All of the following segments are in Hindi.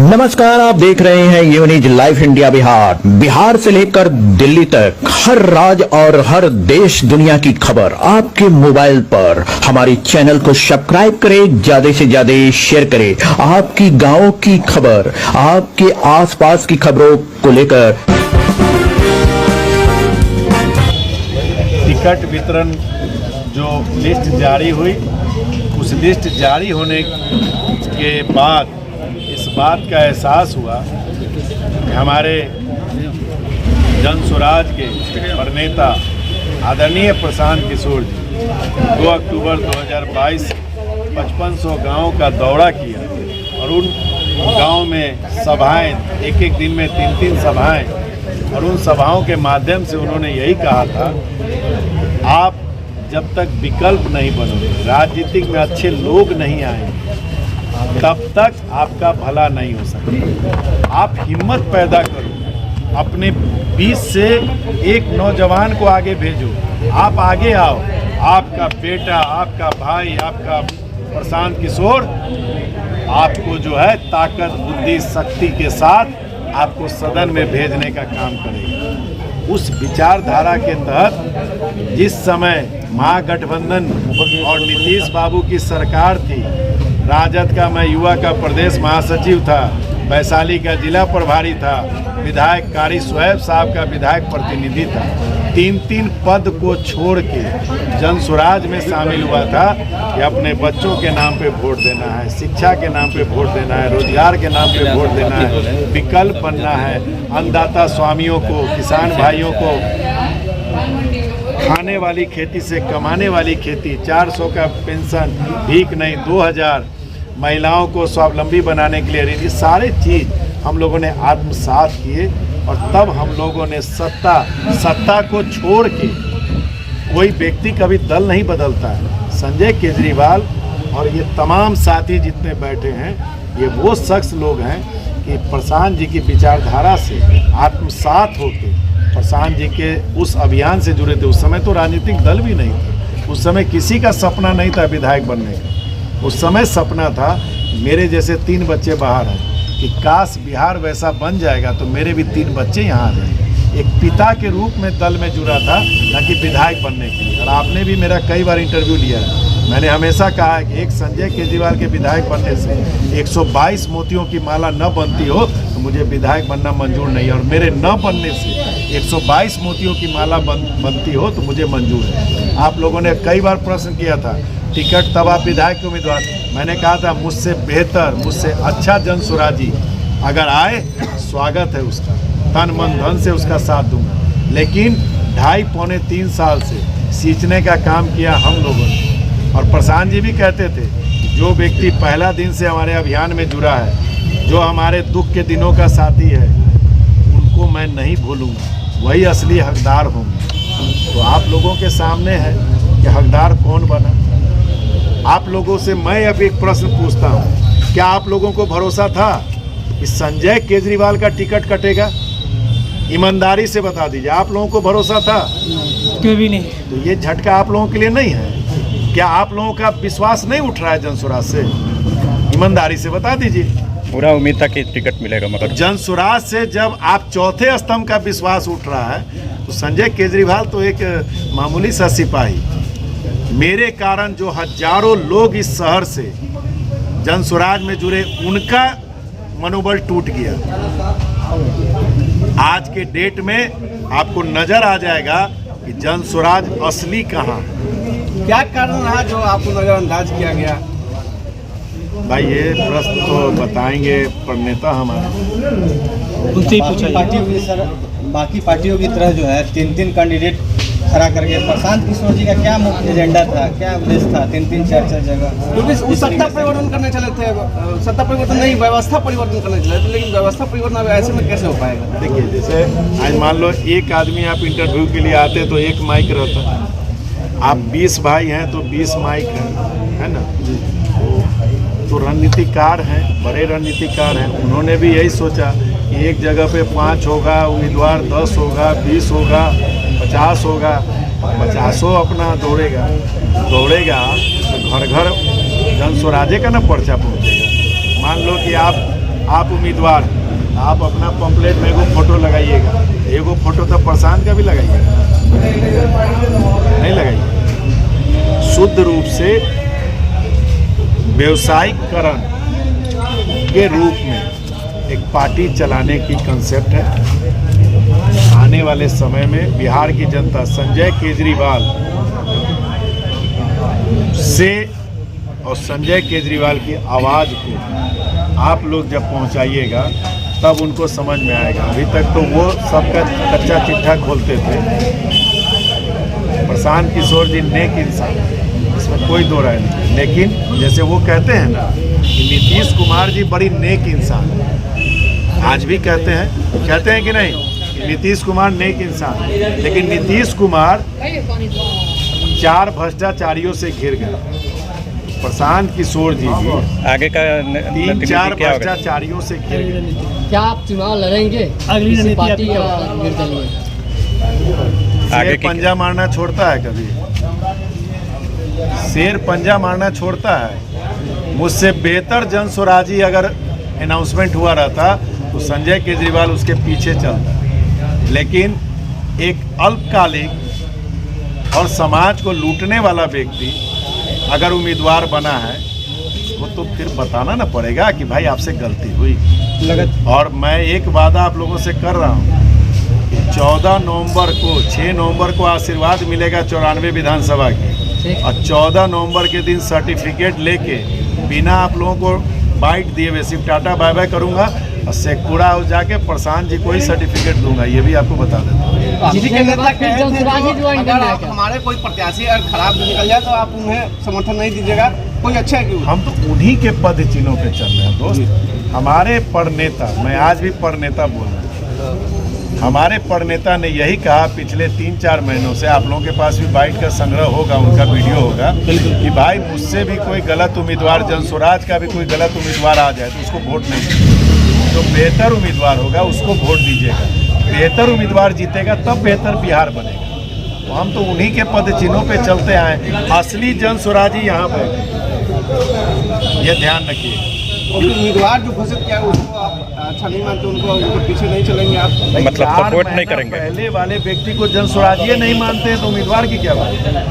नमस्कार, आप देख रहे हैं यूनिज लाइफ इंडिया बिहार। बिहार से लेकर दिल्ली तक हर राज्य और हर देश दुनिया की खबर आपके मोबाइल पर। हमारे चैनल को सब्सक्राइब करें, ज्यादा से ज्यादा शेयर करें। आपकी गांव की खबर, आपके आसपास की खबरों को लेकर। टिकट वितरण जो लिस्ट जारी हुई, उस लिस्ट जारी होने के बाद इस बात का एहसास हुआ कि हमारे जन स्वराज के प्रणेता आदरणीय प्रशांत किशोर जी 2 अक्टूबर 2022 5500 गाँव का दौरा किया और उन गाँव में सभाएं, एक दिन में 3-3 सभाएं, और उन सभाओं के माध्यम से उन्होंने यही कहा था, आप जब तक विकल्प नहीं बनोगे, राजनीतिक में अच्छे लोग नहीं आएंगे, तब तक आपका भला नहीं हो सकता। आप हिम्मत पैदा करो, अपने बीच से एक नौजवान को आगे भेजो, आप आगे आओ, आपका बेटा, आपका भाई, आपका प्रशांत किशोर आपको जो है ताकत, बुद्धि, शक्ति के साथ आपको सदन में भेजने का काम करेगा। उस विचारधारा के तहत जिस समय महागठबंधन और नीतीश बाबू की सरकार थी, राजद का मैं युवा का प्रदेश महासचिव था, वैशाली का जिला प्रभारी था, विधायक कारी सुहैब साहब का विधायक प्रतिनिधि था। 3-3 पद को छोड़ के जन स्वराज में शामिल हुआ था कि अपने बच्चों के नाम पे वोट देना है, शिक्षा के नाम पे वोट देना है, रोजगार के नाम पे वोट देना है, विकल्प बनना है, अन्नदाता स्वामियों को, किसान भाइयों को खाने वाली खेती से कमाने वाली खेती, 400 का पेंशन, भीख नहीं 2000, महिलाओं को स्वावलंबी बनाने के लिए ये सारे चीज़ हम लोगों ने आत्मसात किए। और तब हम लोगों ने सत्ता को छोड़ के, कोई व्यक्ति कभी दल नहीं बदलता है। संजय केजरीवाल और ये तमाम साथी जितने बैठे हैं, ये वो शख्स लोग हैं कि प्रशांत जी की विचारधारा से आत्मसात होकर प्रशांत जी के उस अभियान से जुड़े थे। उस समय तो राजनीतिक दल भी नहीं था, उस समय किसी का सपना नहीं था विधायक बनने का। उस समय सपना था, मेरे जैसे 3 बच्चे बाहर हैं, कि काश बिहार वैसा बन जाएगा तो मेरे भी 3 बच्चे यहाँ आ जाएंगे। एक पिता के रूप में दल में जुड़ा था, ना कि विधायक बनने के लिए। और आपने भी मेरा कई बार इंटरव्यू लिया है, मैंने हमेशा कहा है कि एक संजय केजरीवाल के विधायक बनने से 122 मोतियों की माला न बनती हो तो मुझे विधायक बनना मंजूर नहीं है, और मेरे न बनने से 122 मोतियों की माला बनती हो तो मुझे मंजूर है। आप लोगों ने कई बार प्रश्न किया था, टिकट तब आप विधायक के उम्मीदवार, मैंने कहा था मुझसे बेहतर, मुझसे अच्छा जन स्वराजी अगर आए, स्वागत है उसका, तन मन धन से उसका साथ दूंगा। लेकिन 2.5-3 साल से सींचने का काम किया हम लोगों ने। और प्रशांत जी भी कहते थे, जो व्यक्ति पहला दिन से हमारे अभियान में जुड़ा है, जो हमारे दुख के दिनों का साथी है, उनको मैं नहीं भूलूंगा, वही असली हकदार होंगे। तो आप लोगों के सामने है कि हकदार कौन बना। आप लोगों से मैं अब एक प्रश्न पूछता हूँ, क्या आप लोगों को भरोसा था कि संजय केजरीवाल का टिकट कटेगा? ईमानदारी से बता दीजिए, आप लोगों को भरोसा था? क्यों भी नहीं। तो ये झटका आप लोगों के लिए नहीं है क्या? आप लोगों का विश्वास नहीं उठ रहा है जन स्वराज से? ईमानदारी से बता दीजिए। पूरा उम्मीद था कि टिकट मिलेगा, मगर जन स्वराज से जब आप चौथे स्तंभ का विश्वास उठ रहा है, तो संजय केजरीवाल तो एक मामूली सा सिपाही, मेरे कारण जो हजारों लोग इस शहर से जन स्वराज में जुड़े, उनका मनोबल टूट गया। आज के डेट में आपको नजर आ जाएगा कि जन स्वराज असली कहाँ है। क्या कारण रहा जो आपको नजरअंदाज किया गया? भाई ये प्रश्न तो बताएंगे प्रणेता हमारे, उनसे ही पूछा जाए। बाकी पार्टियों की तरह जो है 3-3 कैंडिडेट खड़ा करके प्रशांत किशोर जी का क्या मुख्य एजेंडा था, क्या उद्देश्य था? 3-3 4-4 जगह क्योंकि वो सत्ता परिवर्तन करने चले थे, सत्ता परिवर्तन नहीं, व्यवस्था परिवर्तन करने चले थे। लेकिन व्यवस्था परिवर्तन ऐसे में कैसे हो पाएगा? देखिए, जैसे आज मान लो एक आदमी आप इंटरव्यू के लिए आते तो एक माइक रहता है, आप 20 भाई हैं तो 20 माइक है ना। तो रणनीतिकार हैं, बड़े रणनीतिकार हैं, उन्होंने भी यही सोचा कि एक जगह पे 5 होगा उम्मीदवार, 10 होगा, 20 होगा, 50 होगा, 50 अपना दौड़ेगा तो घर घर जन स्वराजे का ना पर्चा पहुँचेगा। मान लो कि आप आप उम्मीदवार, आप अपना पंपलेट में एगो फोटो लगाइएगा, एगो फोटो तो प्रशांत का भी लगाइएगा, नहीं लगाइए। शुद्ध रूप से व्यवसायिकरण के रूप में एक पार्टी चलाने की कंसेप्ट है। आने वाले समय में बिहार की जनता संजय केजरीवाल से और संजय केजरीवाल की आवाज़ को आप लोग जब पहुंचाइएगा तब उनको समझ में आएगा। अभी तक तो वो सबका कच्चा चिट्ठा खोलते थे। प्रशांत किशोर जी नेक इंसान, इसमें कोई दो राय नहीं, लेकिन जैसे वो कहते हैं ना कि नीतीश कुमार जी बड़ी नेक इंसान है, आज भी कहते हैं कि नहीं कि नीतीश कुमार नेक इंसान, लेकिन नीतीश कुमार 4 भ्रष्टाचारियों से घिर गए। प्रशांत किशोर जी भी आगे का 3-4 भ्रष्टाचारियों से घिर गए। क्या आप चुनाव लड़ेंगे अगली पार्टी या निर्दलीय? शेर पंजा मारना छोड़ता है कभी? शेर पंजा मारना छोड़ता है? मुझसे बेहतर जन स्वराजी अगर अनाउंसमेंट हुआ रहता तो संजय केजरीवाल उसके पीछे चलता, लेकिन एक अल्पकालिक और समाज को लूटने वाला व्यक्ति अगर उम्मीदवार बना है वो तो फिर बताना ना पड़ेगा कि भाई आपसे गलती हुई। और मैं एक वादा आप लोगों से कर रहा हूँ कि 14 नवंबर को 6 नवंबर को आशीर्वाद मिलेगा 94 विधानसभा की, और 14 नवंबर के दिन सर्टिफिकेट लेके बिना आप लोगों को बाइट दिए हुए सिर्फ टाटा बाय बाय करूँगा और शेखपुरा हाउस जाके प्रशांत जी को ही सर्टिफिकेट दूंगा, ये भी आपको बता देता हूँ। पार्टी के नेता कहे थे कि अगर हमारे कोई प्रत्याशी अगर खराब निकल जाए तो आप उन्हें समर्थन नहीं दीजिएगा, कोई अच्छा है क्यों? हम तो उन्हीं के पद चिन्हों पे चल रहे हैं दोस्त। हमारे प्रणेता, मैं आज भी प्रणेता बोल रहा हूँ, हमारे प्रणेता ने यही कहा पिछले 3-4 महीनों से, आप लोगों के पास भी बाइट का संग्रह होगा, उनका वीडियो होगा, कि भाई मुझसे भी कोई गलत उम्मीदवार, जन स्वराज का भी कोई गलत उम्मीदवार आ जाए तो उसको वोट नहीं दीजिए, जो बेहतर उम्मीदवार होगा उसको वोट दीजिएगा। बेहतर उम्मीदवार जीतेगा तब बेहतर बिहार बनेगा। तो हम तो उन्हीं के पद चिन्हों पे चलते आए, असली जन स्वराजी यहाँ पर, ये ध्यान रखिए। उम्मीदवार जो घोषित किया उसको आप अच्छा नहीं मानते, उनको पीछे नहीं चलेंगे आप? मतलब सपोर्ट नहीं करेंगे? पहले वाले व्यक्ति को जन स्वराजीय नहीं मानते हैं तो उम्मीदवार की क्या बात है?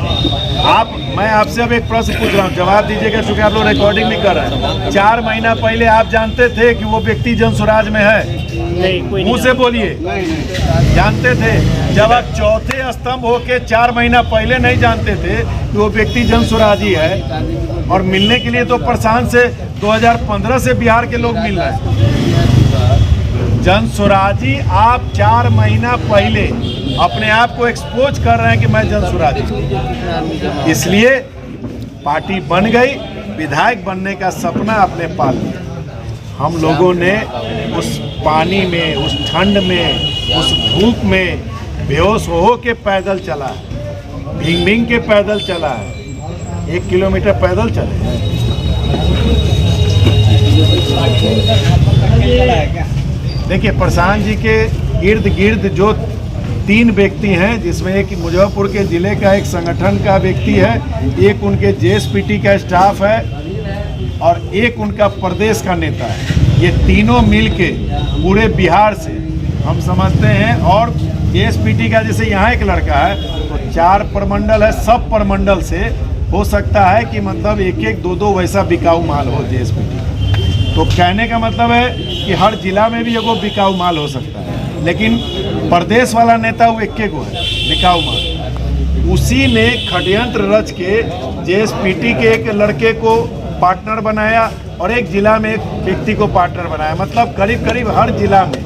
मैं आपसे अब एक प्रश्न पूछ रहा हूँ, जवाब दीजिएगा, क्योंकि आप लोग रिकॉर्डिंग भी कर रहे हैं। 4 महीना पहले आप जानते थे कि वो व्यक्ति जन स्वराज में है? नहीं, मुँह से बोलिए। जानते थे? जब आप चौथे स्तंभ होके 4 महीना पहले नहीं जानते थे कि वो व्यक्ति जन स्वराजी है, और मिलने के लिए तो प्रशांत से 2015 से बिहार के लोग मिल रहे हैं। जन स्वराजी आप 4 महीना पहले अपने आप को एक्सपोज कर रहे हैं कि मैं जन स्वराजी, इसलिए पार्टी बन गई, विधायक बनने का सपना अपने पाल लिया। हम लोगों ने उस पानी में, उस ठंड में, उस धूप में बेहोश हो के पैदल चला है, भींग भींग के पैदल चला है, 1 किलोमीटर पैदल चले। देखिए, प्रशांत जी के इर्द गिर्द जो 3 व्यक्ति हैं, जिसमें एक मुजफ्फरपुर के जिले का एक संगठन का व्यक्ति है, एक उनके जेएसपीटी का स्टाफ है और एक उनका प्रदेश का नेता है। ये तीनों मिलके पूरे बिहार से हम समझते हैं, और जेएसपीटी का जैसे यहाँ एक लड़का है तो 4 प्रमंडल है, सब प्रमंडल से हो सकता है कि मतलब 1-1, 2-2 वैसा बिकाऊ माल हो जेएसपीटी। तो कहने का मतलब है कि हर जिला में भी एगो बिकाऊ माल हो सकता है, लेकिन प्रदेश वाला नेता वो 1 को है बिकाऊ माल। उसी ने षड्यंत्र रच के जेएसपीटी के एक लड़के को पार्टनर बनाया और एक जिला में एक व्यक्ति को पार्टनर बनाया। मतलब करीब करीब हर जिला में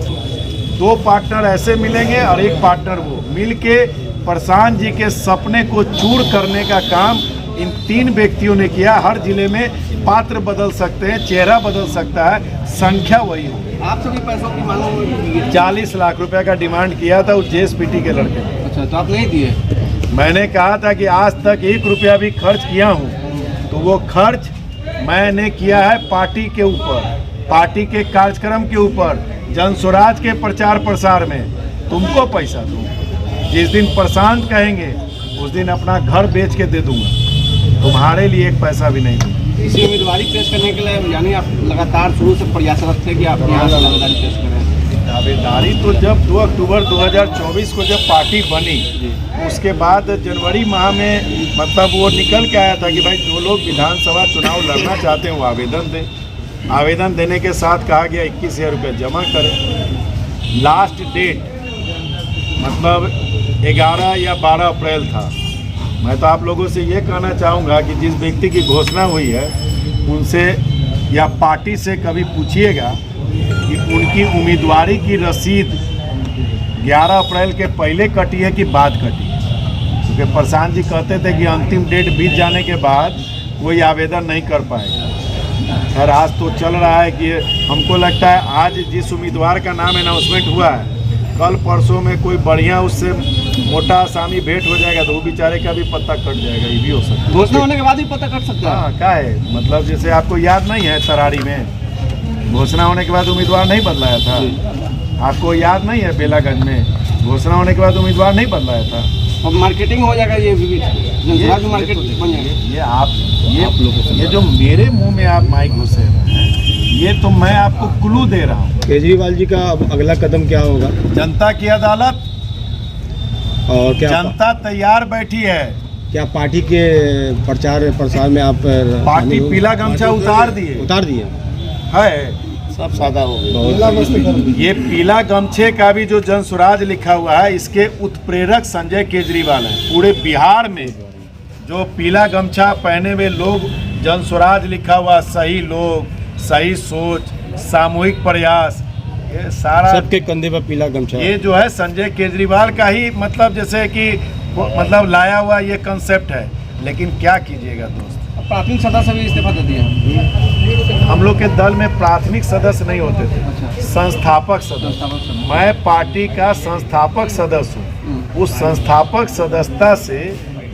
2 पार्टनर ऐसे मिलेंगे और एक पार्टनर वो मिल के प्रशांत जी के सपने को चूर करने का काम इन 3 व्यक्तियों ने किया। हर जिले में पात्र बदल सकते हैं, चेहरा बदल सकता है, संख्या वही होगी। आप सभी पैसों की मांग 40 लाख रुपए का डिमांड किया था उस जेएसपीटी के लड़के ने। अच्छा, तो आप नहीं दिए? मैंने कहा था कि आज तक 1 रुपया भी खर्च किया हूँ तो वो खर्च मैंने किया है पार्टी के ऊपर, पार्टी के कार्यक्रम के ऊपर, जन स्वराज के प्रचार प्रसार में। तुमको पैसा दूँ, जिस दिन प्रशांत कहेंगे उस दिन अपना घर बेच के दे दूंगा, तुम्हारे लिए 1 पैसा भी नहीं दूंगा। इसी उम्मीदवारी पेश करने के लिए यानी आप लगातार शुरू से प्रयासरत थे कि आप यहाँ से दावेदारी पेश करें? दावेदारी तो जब 2 अक्टूबर 2024 को जब पार्टी बनी उसके बाद जनवरी माह में मतलब वो निकल के आया था कि भाई जो लोग विधानसभा चुनाव लड़ना चाहते हैं वो आवेदन दें। आवेदन देने के साथ कहा गया 21,000 रुपये जमा करें। लास्ट डेट मतलब 11 या 12 अप्रैल था। मैं तो आप लोगों से ये कहना चाहूँगा कि जिस व्यक्ति की घोषणा हुई है उनसे या पार्टी से कभी पूछिएगा कि उनकी उम्मीदवारी की रसीद 11 अप्रैल के पहले कटी है कि बाद कटी है, क्योंकि प्रशांत जी कहते थे कि अंतिम डेट बीत जाने के बाद कोई आवेदन नहीं कर पाएगा। खैर आज तो चल रहा है कि हमको लगता है आज जिस उम्मीदवार का नाम अनाउंसमेंट हुआ है कल परसों में कोई बढ़िया उससे मोटा आसामी भेंट हो जाएगा तो वो बेचारे का भी पत्ता कट जाएगा, ये भी हो सकता है। घोषणा होने के बाद ही पता कर सकते हैं। हाँ क्या है मतलब जैसे आपको याद नहीं है तरारी में घोषणा होने के बाद उम्मीदवार नहीं बदलाया था, आपको याद नहीं है बेलागंज में घोषणा होने के बाद उम्मीदवार नहीं बदलाया था। अब मार्केटिंग हो जाएगा ये मार्केट बन जाएगा। ये जो मेरे मुंह में आप माइक घुसे हैं ये तो मैं आपको क्लू दे रहा हूँ। केजरीवाल जी का अब अगला कदम क्या होगा? जनता की अदालत और क्या जनता तैयार बैठी है। क्या पार्टी के प्रचार प्रसार में आप पार्टी पीला गमछा उतार दिए है, सब सादा हो गया। ये पीला गमछे का भी जो जन स्वराज लिखा हुआ है इसके उत्प्रेरक संजय केजरीवाल है। पूरे बिहार में जो पीला गमछा पहने हुए लोग जन स्वराज लिखा हुआ सही लोग सही सोच सामूहिक प्रयास ये सारा सबके कंधे पर पीला गमछा ये जो है संजय केजरीवाल का ही मतलब जैसे कि मतलब लाया हुआ ये कंसेप्ट है। लेकिन क्या कीजिएगा दोस्त, प्राथमिक सदस्य भी इस्तीफा दे दिया। हम लोग के दल में प्राथमिक सदस्य नहीं होते थे, संस्थापक सदस्य। मैं पार्टी का संस्थापक सदस्य हूँ। उस संस्थापक सदस्यता से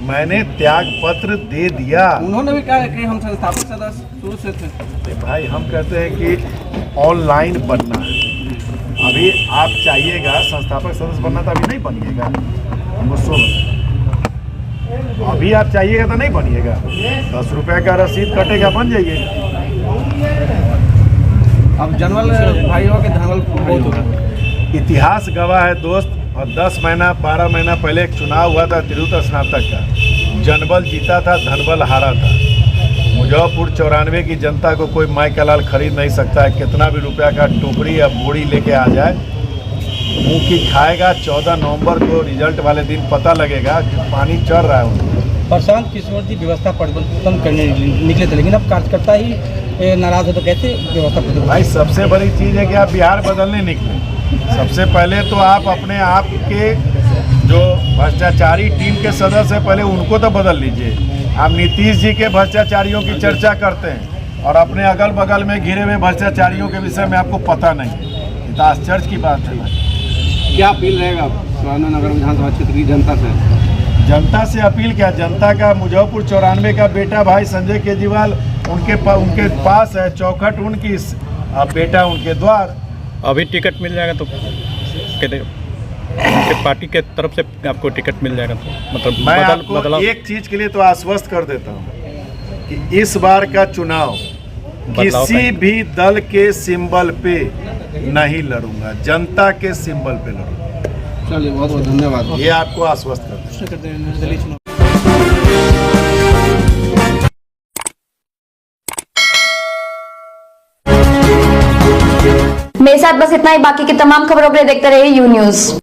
मैंने त्याग पत्र दे दिया। उन्होंने भी कहा कि हम संस्थापक सदस्य शुरू से थे। भाई हम कहते हैं कि ऑनलाइन बनना है। अभी आप चाहिएगा संस्थापक सदस्य बनना तो अभी नहीं बनिएगा, मुझसे अभी आप चाहिएगा तो नहीं बनिएगा। 10 रुपये का रसीद कटेगा बन जाइए। अब जनरल भाई हो कि धनवल बहुत होगा। इतिहास गवाह है दोस्त। और 10 महीना 12 महीना पहले एक चुनाव हुआ था तिरुत स्नातक का, जनबल जीता था धनबल हारा था। मुजफ्फरपुर 94 की जनता को कोई माई का लाल खरीद नहीं सकता है। कितना भी रुपया का टोकरी या बोरी लेके आ जाए मुँह की खाएगा। 14 नवंबर को रिजल्ट वाले दिन पता लगेगा कि पानी चढ़ रहा है उनको। प्रशांत किशोर जी व्यवस्था परिवर्तन करने निकले थे, लेकिन अब कार्यकर्ता ही नाराज हो तो कैसे व्यवस्था परिवर्तन? भाई सबसे बड़ी चीज़ है कि आप बिहार बदलने निकले। सबसे पहले तो आप अपने आप के जो भ्रष्टाचारी टीम के सदस्य हैं पहले उनको तो बदल लीजिए। आप नीतीश जी के भ्रष्टाचारियों की चर्चा करते हैं और अपने अगल बगल में घिरे हुए भ्रष्टाचारियों के विषय में आपको पता नहीं है। ये तो आश्चर्य की बात है। क्या अपील रहेगा नगर विधानसभा क्षेत्र की जनता से? जनता से अपील क्या, जनता का मुजफ्फरपुर 94 का बेटा भाई संजय केजरीवाल उनके पास है, चौखट उनकी, अब बेटा उनके द्वार। अभी टिकट मिल जाएगा तो कहते पार्टी के तरफ से आपको टिकट मिल जाएगा तो मतलब मैं आपको एक चीज के लिए तो आश्वस्त कर देता हूँ कि इस बार का चुनाव किसी भी दल के सिंबल पे नहीं लड़ूंगा, जनता के सिंबल पे लड़ूंगा। चलिए बहुत बहुत धन्यवाद। ये आपको आश्वस्त करते हैं। मेरे साथ बस इतना ही। बाकी की तमाम खबरों के लिए देखते रहिए यू न्यूज़।